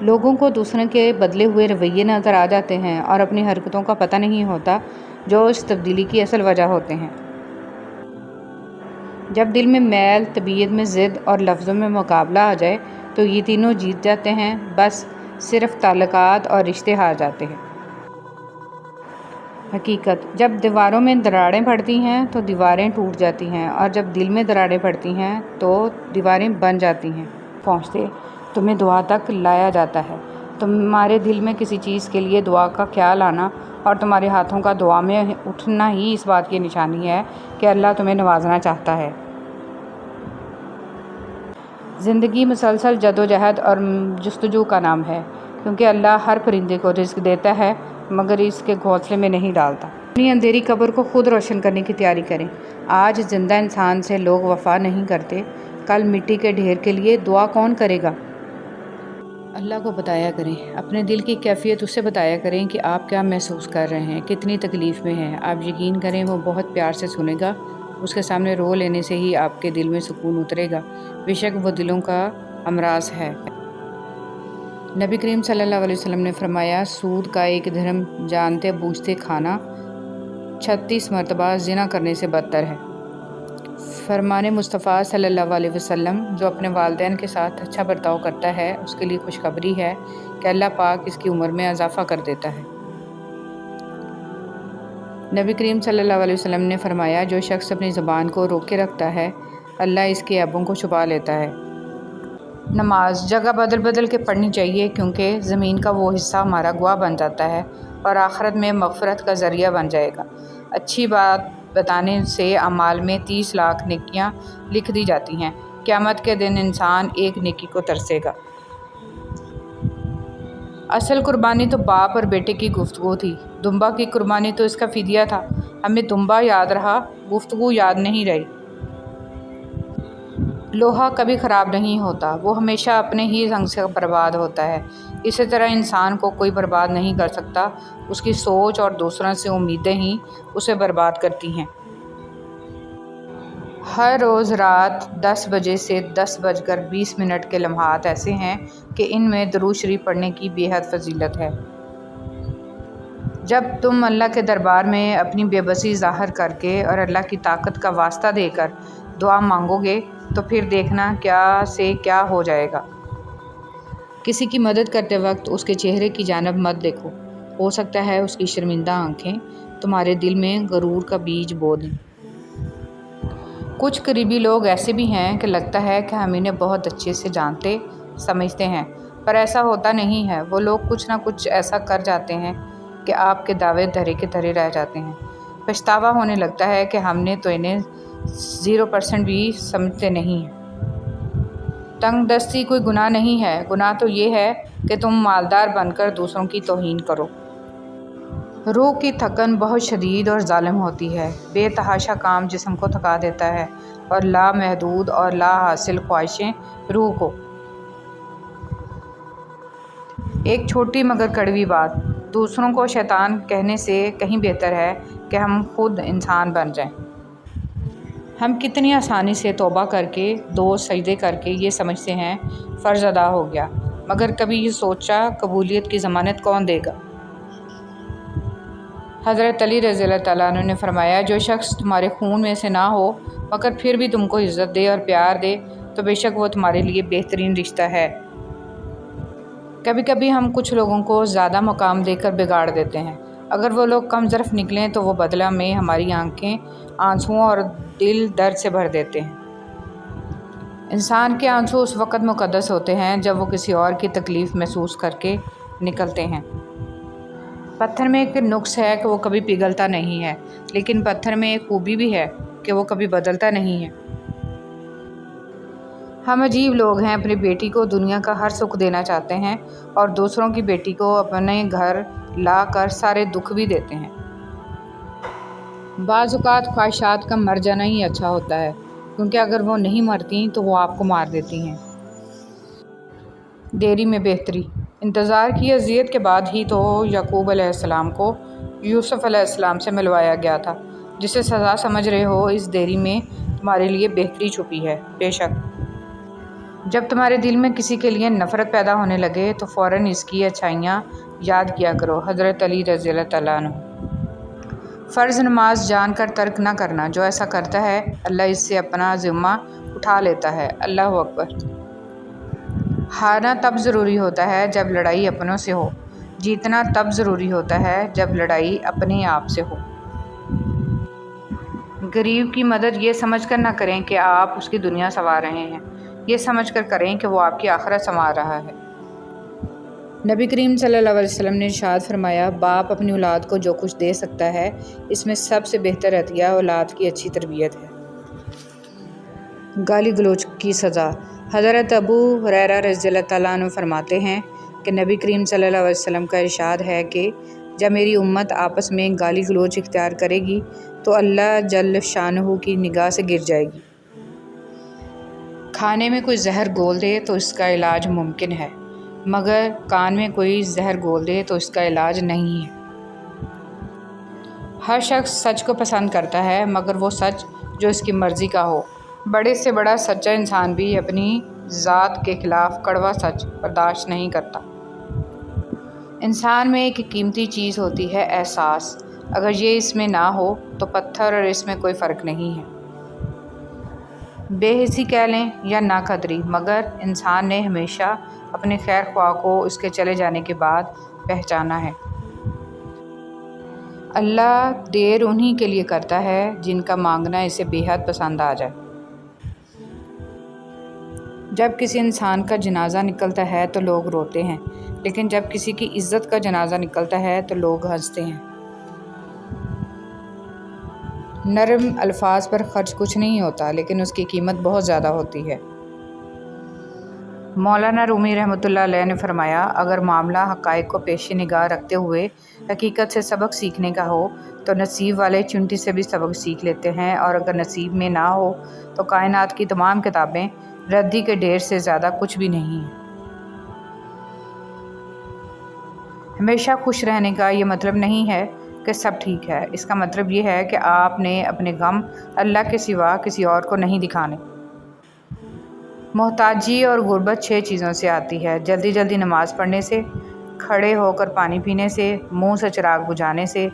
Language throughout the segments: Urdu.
لوگوں کو دوسروں کے بدلے ہوئے رویے نظر آ جاتے ہیں اور اپنی حرکتوں کا پتہ نہیں ہوتا جو اس تبدیلی کی اصل وجہ ہوتے ہیں۔ جب دل میں میل، طبیعت میں ضد اور لفظوں میں مقابلہ آ جائے تو یہ تینوں جیت جاتے ہیں، بس صرف تعلقات اور رشتے ہار جاتے ہیں۔ حقیقت: جب دیواروں میں دراڑیں پڑتی ہیں تو دیواریں ٹوٹ جاتی ہیں، اور جب دل میں دراڑیں پڑتی ہیں تو دیواریں بن جاتی ہیں۔ پہنچتے تمہیں دعا تک لایا جاتا ہے۔ تمہارے دل میں کسی چیز کے لیے دعا کا خیال آنا اور تمہارے ہاتھوں کا دعا میں اٹھنا ہی اس بات کی نشانی ہے کہ اللہ تمہیں نوازنا چاہتا ہے۔ زندگی مسلسل جدوجہد اور جستجو کا نام ہے، کیونکہ اللہ ہر پرندے کو رزق دیتا ہے مگر اس کے گھونسلے میں نہیں ڈالتا۔ اپنی اندھیری قبر کو خود روشن کرنے کی تیاری کریں۔ آج زندہ انسان سے لوگ وفا نہیں کرتے، کل مٹی کے ڈھیر کے لیے دعا کون کرے گا؟ اللہ کو بتایا کریں، اپنے دل کی کیفیت اسے بتایا کریں کہ آپ کیا محسوس کر رہے ہیں، کتنی تکلیف میں ہیں۔ آپ یقین کریں وہ بہت پیار سے سنے گا۔ اس کے سامنے رو لینے سے ہی آپ کے دل میں سکون اترے گا، بے شک وہ دلوں کا امراض ہے۔ نبی کریم صلی اللہ علیہ وسلم نے فرمایا، سود کا 1 درہم جانتے بوجھتے کھانا 36 مرتبہ زنا کرنے سے بدتر ہے۔ فرمان مصطفیٰ صلی اللہ علیہ وسلم، جو اپنے والدین کے ساتھ اچھا برتاؤ کرتا ہے اس کے لیے خوشخبری ہے کہ اللہ پاک اس کی عمر میں اضافہ کر دیتا ہے۔ نبی کریم صلی اللہ علیہ وسلم نے فرمایا، جو شخص اپنی زبان کو روکے رکھتا ہے اللہ اس کے عیبوں کو چھپا لیتا ہے۔ نماز جگہ بدل بدل کے پڑھنی چاہیے، کیونکہ زمین کا وہ حصہ ہمارا گواہ بن جاتا ہے اور آخرت میں مغفرت کا ذریعہ بن جائے گا۔ اچھی بات بتانے سے اعمال میں 30 لاکھ نیکیاں لکھ دی جاتی ہیں۔ قیامت کے دن انسان ایک نیکی کو ترسے گا۔ اصل قربانی تو باپ اور بیٹے کی گفتگو تھی، دمبا کی قربانی تو اس کا فدیہ تھا۔ ہمیں دمبا یاد رہا، گفتگو یاد نہیں رہی۔ لوہا کبھی خراب نہیں ہوتا، وہ ہمیشہ اپنے ہی رنگ سے برباد ہوتا ہے۔ اسی طرح انسان کو کوئی برباد نہیں کر سکتا، اس کی سوچ اور دوسروں سے امیدیں ہی اسے برباد کرتی ہیں۔ ہر روز رات 10 بجے سے 10:20 کے لمحات ایسے ہیں کہ ان میں درود شریف پڑھنے کی بے حد فضیلت ہے۔ جب تم اللہ کے دربار میں اپنی بے بسی ظاہر کر کے اور اللہ کی طاقت کا واسطہ دے کر دعا مانگو گے تو پھر دیکھنا کیا سے کیا ہو جائے گا۔ کسی کی مدد کرتے وقت اس کے چہرے کی جانب مت دیکھو، ہو سکتا ہے اس کی شرمندہ آنکھیں تمہارے دل میں غرور کا بیج بو دیں۔ کچھ قریبی لوگ ایسے بھی ہیں کہ لگتا ہے کہ ہم انہیں بہت اچھے سے جانتے سمجھتے ہیں، پر ایسا ہوتا نہیں ہے۔ وہ لوگ کچھ نہ کچھ ایسا کر جاتے ہیں کہ آپ کے دعوے دھرے کے دھرے رہ جاتے ہیں۔ پچھتاوا ہونے لگتا ہے کہ ہم نے تو انہیں 0% بھی سمجھتے نہیں ہیں۔ تنگ دستی کوئی گناہ نہیں ہے، گناہ تو یہ ہے کہ تم مالدار بن کر دوسروں کی توہین کرو۔ روح کی تھکن بہت شدید اور ظالم ہوتی ہے۔ بے تحاشا کام جسم کو تھکا دیتا ہے اور لامحدود اور لا حاصل خواہشیں روح کو۔ ایک چھوٹی مگر کڑوی بات، دوسروں کو شیطان کہنے سے کہیں بہتر ہے کہ ہم خود انسان بن جائیں۔ ہم کتنی آسانی سے توبہ کر کے 2 سجدے کر کے یہ سمجھتے ہیں فرض ادا ہو گیا، مگر کبھی یہ سوچا قبولیت کی ضمانت کون دے گا؟ حضرت علی رضی اللہ تعالیٰ عنہ نے فرمایا، جو شخص تمہارے خون میں سے نہ ہو مگر پھر بھی تم کو عزت دے اور پیار دے تو بے شک وہ تمہارے لیے بہترین رشتہ ہے۔ کبھی کبھی ہم کچھ لوگوں کو زیادہ مقام دے کر بگاڑ دیتے ہیں۔ اگر وہ لوگ کم ظرف نکلیں تو وہ بدلہ میں ہماری آنکھیں آنسوؤں اور دل درد سے بھر دیتے ہیں۔ انسان کے آنسو اس وقت مقدس ہوتے ہیں جب وہ کسی اور کی تکلیف محسوس کر کے نکلتے ہیں۔ پتھر میں ایک نقص ہے کہ وہ کبھی پگھلتا نہیں ہے، لیکن پتھر میں ایک خوبی بھی ہے کہ وہ کبھی بدلتا نہیں ہے۔ ہم عجیب لوگ ہیں، اپنی بیٹی کو دنیا کا ہر سکھ دینا چاہتے ہیں اور دوسروں کی بیٹی کو اپنے گھر لا کر سارے دکھ بھی دیتے ہیں۔ بعض اوقات خواہشات کا مر جانا ہی اچھا ہوتا ہے، کیونکہ اگر وہ نہیں مرتی تو وہ آپ کو مار دیتی ہیں۔ دیری میں بہتری، انتظار کی اذیت کے بعد ہی تو یعقوب علیہ السلام کو یوسف علیہ السلام سے ملوایا گیا تھا۔ جسے سزا سمجھ رہے ہو، اس دیری میں تمہارے لیے بہتری چھپی ہے۔ بے شک جب تمہارے دل میں کسی کے لیے نفرت پیدا ہونے لگے تو فوراً اس کی اچھائیاں یاد کیا کرو۔ حضرت علی رضی اللہ تعالیٰ عنہ۔ فرض نماز جان کر ترک نہ کرنا، جو ایسا کرتا ہے اللہ اس سے اپنا ذمہ اٹھا لیتا ہے۔ اللہ اکبر۔ ہارنا تب ضروری ہوتا ہے جب لڑائی اپنوں سے ہو، جیتنا تب ضروری ہوتا ہے جب لڑائی اپنے آپ سے ہو۔ غریب کی مدد یہ سمجھ کر نہ کریں کہ آپ اس کی دنیا سنوار رہے ہیں، یہ سمجھ کر کریں کہ وہ آپ کی آخرت سنوار رہا ہے۔ نبی کریم صلی اللہ علیہ وسلم نے ارشاد فرمایا، باپ اپنی اولاد کو جو کچھ دے سکتا ہے اس میں سب سے بہتر عطیہ اولاد کی اچھی تربیت ہے۔ گالی گلوچ کی سزا۔ حضرت ابو ہریرہ رضی اللہ تعالیٰ عنہ فرماتے ہیں کہ نبی کریم صلی اللہ علیہ وسلم کا ارشاد ہے کہ جب میری امت آپس میں گالی گلوچ اختیار کرے گی تو اللہ جل شانہ کی نگاہ سے گر جائے گی۔ کھانے میں کوئی زہر گھول دے تو اس کا علاج ممکن ہے، مگر کان میں کوئی زہر گھول دے تو اس کا علاج نہیں ہے۔ ہر شخص سچ کو پسند کرتا ہے، مگر وہ سچ جو اس کی مرضی کا ہو۔ بڑے سے بڑا سچا انسان بھی اپنی ذات کے خلاف کڑوا سچ برداشت نہیں کرتا۔ انسان میں ایک قیمتی چیز ہوتی ہے، احساس۔ اگر یہ اس میں نہ ہو تو پتھر اور اس میں کوئی فرق نہیں ہے۔ بے حسی کہہ لیں یا نا قدری، مگر انسان نے ہمیشہ اپنے خیر خواہ کو اس کے چلے جانے کے بعد پہچانا ہے۔ اللہ دیر انہی کے لیے کرتا ہے جن کا مانگنا اسے بے حد پسند آ جائے۔ جب کسی انسان کا جنازہ نکلتا ہے تو لوگ روتے ہیں، لیکن جب کسی کی عزت کا جنازہ نکلتا ہے تو لوگ ہنستے ہیں۔ نرم الفاظ پر خرچ کچھ نہیں ہوتا، لیکن اس کی قیمت بہت زیادہ ہوتی ہے۔ مولانا رومی رحمۃ اللہ علیہ نے فرمایا، اگر معاملہ حقائق کو پیش نگاہ رکھتے ہوئے حقیقت سے سبق سیکھنے کا ہو تو نصیب والے چونٹی سے بھی سبق سیکھ لیتے ہیں، اور اگر نصیب میں نہ ہو تو کائنات کی تمام کتابیں ردی کے ڈھیر سے زیادہ کچھ بھی نہیں ہیں۔ ہمیشہ خوش رہنے کا یہ مطلب نہیں ہے کہ سب ٹھیک ہے، اس کا مطلب یہ ہے کہ آپ نے اپنے غم اللہ کے سوا کسی اور کو نہیں دکھانے۔ محتاجی اور غربت 6 چیزوں سے آتی ہے: جلدی جلدی نماز پڑھنے سے، کھڑے ہو کر پانی پینے سے، منہ سے چراغ بجھانے سے،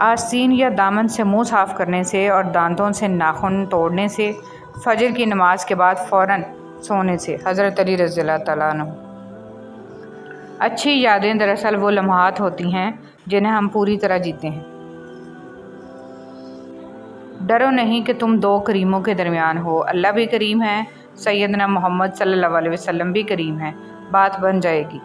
آستین یا دامن سے منہ صاف کرنے سے اور دانتوں سے ناخن توڑنے سے، فجر کی نماز کے بعد فوراً سونے سے۔ حضرت علی رضی اللہ تعالیٰ عنہ۔ اچھی یادیں دراصل وہ لمحات ہوتی ہیں جنہیں ہم پوری طرح جیتے ہیں۔ ڈرو نہیں کہ تم 2 کریموں کے درمیان ہو، اللہ بھی کریم ہے، سیدنا محمد صلی اللہ علیہ وسلم بھی کریم ہے، بات بن جائے گی۔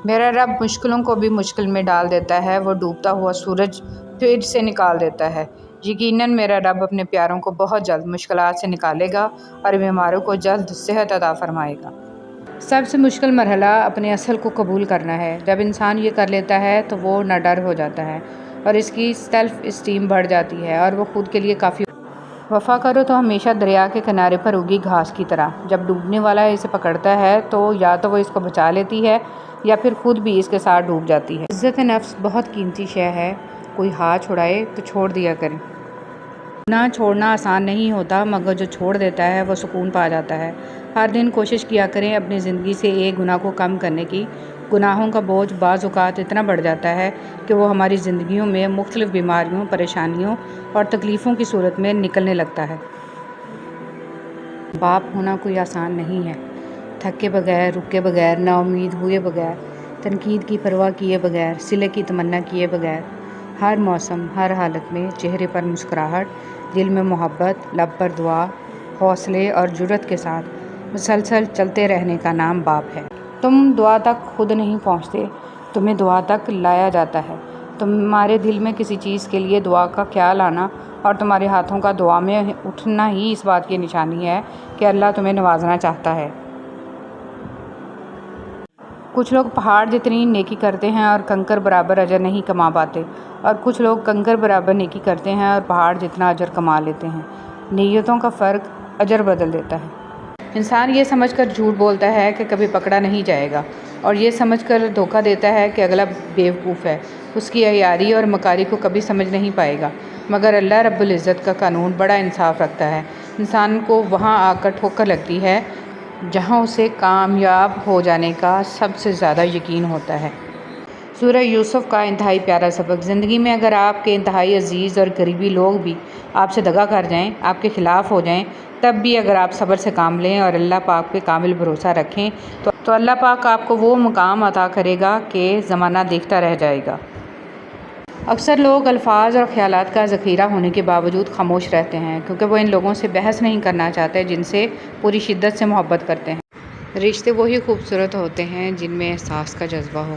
میرا رب مشکلوں کو بھی مشکل میں ڈال دیتا ہے، وہ ڈوبتا ہوا سورج پھر سے نکال دیتا ہے۔ یقیناً میرا رب اپنے پیاروں کو بہت جلد مشکلات سے نکالے گا اور بیماروں کو جلد صحت عطا فرمائے گا۔ سب سے مشکل مرحلہ اپنے اصل کو قبول کرنا ہے۔ جب انسان یہ کر لیتا ہے تو وہ نہ ڈر ہو جاتا ہے اور اس کی سیلف اسٹیم بڑھ جاتی ہے اور وہ خود کے لیے کافی۔ وفا کرو تو ہمیشہ دریا کے کنارے پر اگی گھاس کی طرح، جب ڈوبنے والا اسے پکڑتا ہے تو یا تو وہ اس کو بچا لیتی ہے یا پھر خود بھی اس کے ساتھ ڈوب جاتی ہے۔ عزت نفس بہت قیمتی شے ہے، کوئی ہاتھ چھڑائے تو چھوڑ دیا کریں۔ گناہ چھوڑنا آسان نہیں ہوتا، مگر جو چھوڑ دیتا ہے وہ سکون پا جاتا ہے۔ ہر دن کوشش کیا کریں اپنی زندگی سے ایک گناہ کو کم کرنے کی۔ گناہوں کا بوجھ بعض اوقات اتنا بڑھ جاتا ہے کہ وہ ہماری زندگیوں میں مختلف بیماریوں، پریشانیوں اور تکلیفوں کی صورت میں نکلنے لگتا ہے۔ باپ ہونا کوئی آسان نہیں ہے۔ تھکے بغیر، رکے بغیر، نا امید ہوئے بغیر، تنقید کی پرواہ کیے بغیر، صلے کی تمنا کیے بغیر، ہر موسم، ہر حالت میں چہرے پر مسکراہٹ، دل میں محبت، لب پر دعا، حوصلے اور جرأت کے ساتھ مسلسل چلتے رہنے کا نام باپ ہے۔ تم دعا تک خود نہیں پہنچتے، تمہیں دعا تک لایا جاتا ہے۔ تمہارے دل میں کسی چیز کے لیے دعا کا خیال آنا اور تمہارے ہاتھوں کا دعا میں اٹھنا ہی اس بات کی نشانی ہے کہ اللہ تمہیں نوازنا چاہتا ہے۔ کچھ لوگ پہاڑ جتنی نیکی کرتے ہیں اور کنکر برابر اجر نہیں کما پاتے، اور کچھ لوگ کنکر برابر نیکی کرتے ہیں اور پہاڑ جتنا اجر کما لیتے ہیں۔ نیتوں کا فرق اجر بدل دیتا ہے۔ انسان یہ سمجھ کر جھوٹ بولتا ہے کہ کبھی پکڑا نہیں جائے گا، اور یہ سمجھ کر دھوکہ دیتا ہے کہ اگلا بیوقوف ہے، اس کی عیاری اور مکاری کو کبھی سمجھ نہیں پائے گا۔ مگر اللہ رب العزت کا قانون بڑا انصاف رکھتا ہے۔ انسان کو وہاں آ کر ٹھوکر لگتی ہے جہاں اسے کامیاب ہو جانے کا سب سے زیادہ یقین ہوتا ہے۔ سورہ یوسف کا انتہائی پیارا سبق۔ زندگی میں اگر آپ کے انتہائی عزیز اور قریبی لوگ بھی آپ سے دغا کر جائیں، آپ کے خلاف ہو جائیں، تب بھی اگر آپ صبر سے کام لیں اور اللہ پاک پہ کامل بھروسہ رکھیں تو اللہ پاک آپ کو وہ مقام عطا کرے گا کہ زمانہ دیکھتا رہ جائے گا۔ اکثر لوگ الفاظ اور خیالات کا ذخیرہ ہونے کے باوجود خاموش رہتے ہیں کیونکہ وہ ان لوگوں سے بحث نہیں کرنا چاہتے جن سے پوری شدت سے محبت کرتے ہیں۔ رشتے وہی خوبصورت ہوتے ہیں جن میں احساس کا جذبہ ہو۔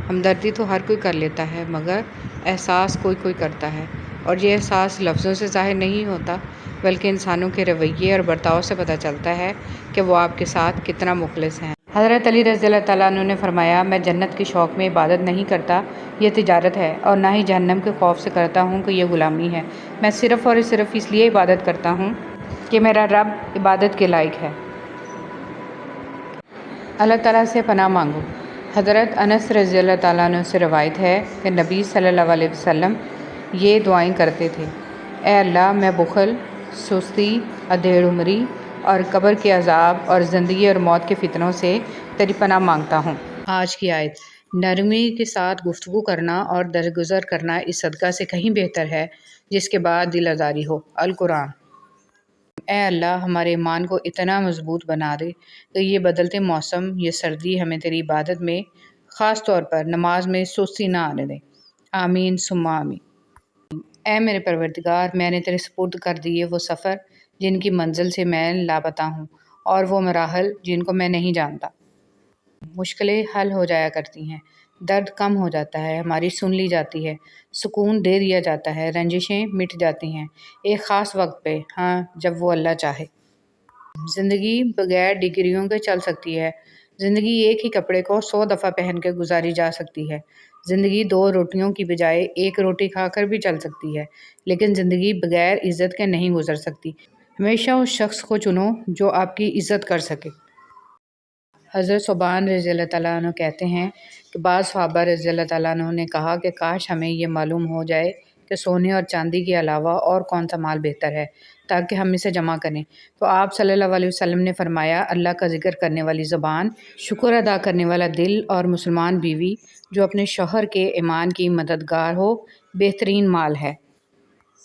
ہمدردی تو ہر کوئی کر لیتا ہے مگر احساس کوئی کوئی کرتا ہے، اور یہ احساس لفظوں سے ظاہر نہیں ہوتا بلکہ انسانوں کے رویے اور برتاؤ سے پتہ چلتا ہے کہ وہ آپ کے ساتھ کتنا مخلص ہیں۔ حضرت علی رضی اللہ تعالیٰ عنہ نے فرمایا، میں جنت کے شوق میں عبادت نہیں کرتا، یہ تجارت ہے، اور نہ ہی جہنم کے خوف سے کرتا ہوں کہ یہ غلامی ہے۔ میں صرف اور صرف اس لیے عبادت کرتا ہوں کہ میرا رب عبادت کے لائق ہے۔ اللہ تعالیٰ سے پناہ مانگو۔ حضرت انس رضی اللہ تعالیٰ عنہ سے روایت ہے کہ نبی صلی اللہ علیہ وسلم یہ دعائیں کرتے تھے: اے اللہ، میں بخل، سستی، ادھیڑ عمری اور قبر کے عذاب اور زندگی اور موت کے فتنوں سے تیری پناہ مانگتا ہوں۔ آج کی آیت: نرمی کے ساتھ گفتگو کرنا اور درگزر کرنا اس صدقہ سے کہیں بہتر ہے جس کے بعد دل آزاری ہو۔ القرآن۔ اے اللہ، ہمارے ایمان کو اتنا مضبوط بنا دے کہ یہ بدلتے موسم، یہ سردی ہمیں تیری عبادت میں، خاص طور پر نماز میں سستی نہ آنے دے۔ آمین ثم آمین۔ اے میرے پروردگار، میں نے تیرے سپرد کر دیے وہ سفر جن کی منزل سے میں لاپتہ ہوں، اور وہ مراحل جن کو میں نہیں جانتا۔ مشکلیں حل ہو جایا کرتی ہیں، درد کم ہو جاتا ہے، ہماری سن لی جاتی ہے، سکون دے دیا جاتا ہے، رنجشیں مٹ جاتی ہیں ایک خاص وقت پہ، ہاں جب وہ اللہ چاہے۔ زندگی بغیر ڈگریوں کے چل سکتی ہے۔ زندگی ایک ہی کپڑے کو 100 دفعہ پہن کے گزاری جا سکتی ہے۔ زندگی 2 روٹیوں کی بجائے 1 روٹی کھا کر بھی چل سکتی ہے، لیکن زندگی بغیر عزت کے نہیں گزر سکتی۔ ہمیشہ اس شخص کو چنو جو آپ کی عزت کر سکے۔ حضرت ثوبان رضی اللہ تعالیٰ عنہ کہتے ہیں کہ بعض صحابہ رضی اللہ تعالیٰ عنہ نے کہا کہ کاش ہمیں یہ معلوم ہو جائے کہ سونے اور چاندی کے علاوہ اور کون سا مال بہتر ہے تاکہ ہم اسے جمع کریں، تو آپ صلی اللہ علیہ وسلم نے فرمایا، اللہ کا ذکر کرنے والی زبان، شکر ادا کرنے والا دل اور مسلمان بیوی جو اپنے شوہر کے ایمان کی مددگار ہو بہترین مال ہے۔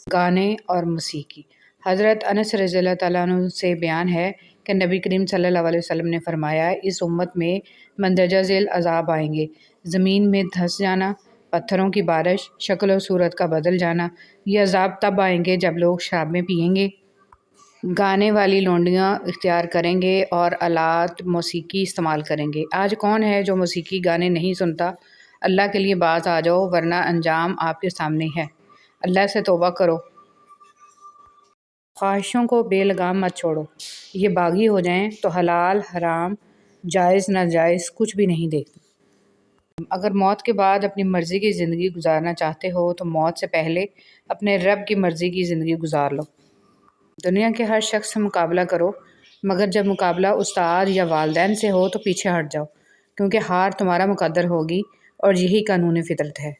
گانے اور موسیقی۔ حضرت انس رضی اللہ تعالیٰ عنہ سے بیان ہے کہ نبی کریم صلی اللہ علیہ وسلم نے فرمایا، اس امت میں مندرجہ ذیل عذاب آئیں گے: زمین میں دھنس جانا، پتھروں کی بارش، شکل و صورت کا بدل جانا۔ یہ عذاب تب آئیں گے جب لوگ شرابیں پئیں گے، گانے والی لونڈیاں اختیار کریں گے اور آلات موسیقی استعمال کریں گے۔ آج کون ہے جو موسیقی گانے نہیں سنتا؟ اللہ کے لیے باز آ جاؤ ورنہ انجام آپ کے سامنے ہے۔ اللہ سے توبہ کرو۔ خواہشوں کو بے لگام مت چھوڑو، یہ باغی ہو جائیں تو حلال حرام جائز ناجائز کچھ بھی نہیں دیکھتے۔ اگر موت کے بعد اپنی مرضی کی زندگی گزارنا چاہتے ہو تو موت سے پہلے اپنے رب کی مرضی کی زندگی گزار لو۔ دنیا کے ہر شخص سے مقابلہ کرو، مگر جب مقابلہ استاد یا والدین سے ہو تو پیچھے ہٹ جاؤ، کیونکہ ہار تمہارا مقدر ہوگی اور یہی قانون فطرت ہے۔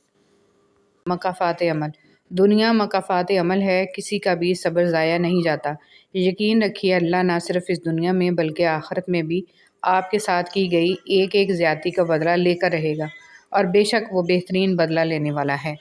مکافات عمل۔ دنیا مکافات عمل ہے، کسی کا بھی صبر ضائع نہیں جاتا۔ یقین رکھیے اللہ نہ صرف اس دنیا میں بلکہ آخرت میں بھی آپ کے ساتھ کی گئی ایک ایک زیادتی کا بدلہ لے کر رہے گا، اور بے شک وہ بہترین بدلہ لینے والا ہے۔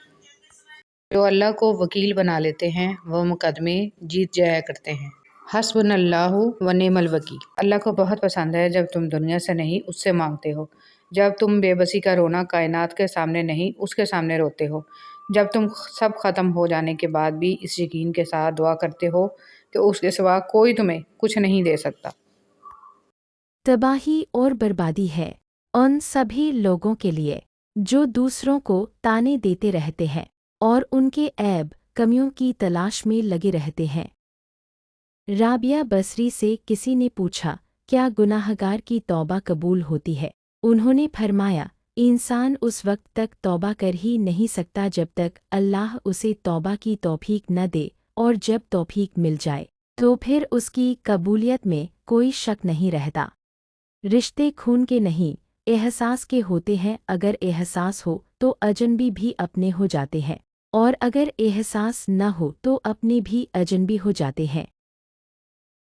جو اللہ کو وکیل بنا لیتے ہیں وہ مقدمے جیت جایا کرتے ہیں۔ حسبنا اللہ و نعم الوکیل۔ اللہ کو بہت پسند ہے جب تم دنیا سے نہیں اس سے مانگتے ہو، جب تم بے بسی کا رونا کائنات کے سامنے نہیں اس کے سامنے روتے ہو، جب تم سب ختم ہو جانے کے بعد بھی اس یقین کے ساتھ دعا کرتے ہو کہ اس کے سوا کوئی تمہیں کچھ نہیں دے سکتا۔ تباہی اور بربادی ہے ان سبھی لوگوں کے لیے جو دوسروں کو تانے دیتے رہتے ہیں اور ان کے عیب کمیوں کی تلاش میں لگے رہتے ہیں۔ رابعہ بصری سے کسی نے پوچھا، کیا گناہگار کی توبہ قبول ہوتی ہے؟ انہوں نے فرمایا، انسان اس وقت تک توبہ کر ہی نہیں سکتا جب تک اللہ اسے توبہ کی توفیق نہ دے، اور جب توفیق مل جائے تو پھر اس کی قبولیت میں کوئی شک نہیں رہتا۔ رشتے خون کے نہیں احساس کے ہوتے ہیں، اگر احساس ہو تو اجنبی بھی اپنے ہو جاتے ہیں، اور اگر احساس نہ ہو تو اپنے بھی اجنبی ہو جاتے ہیں۔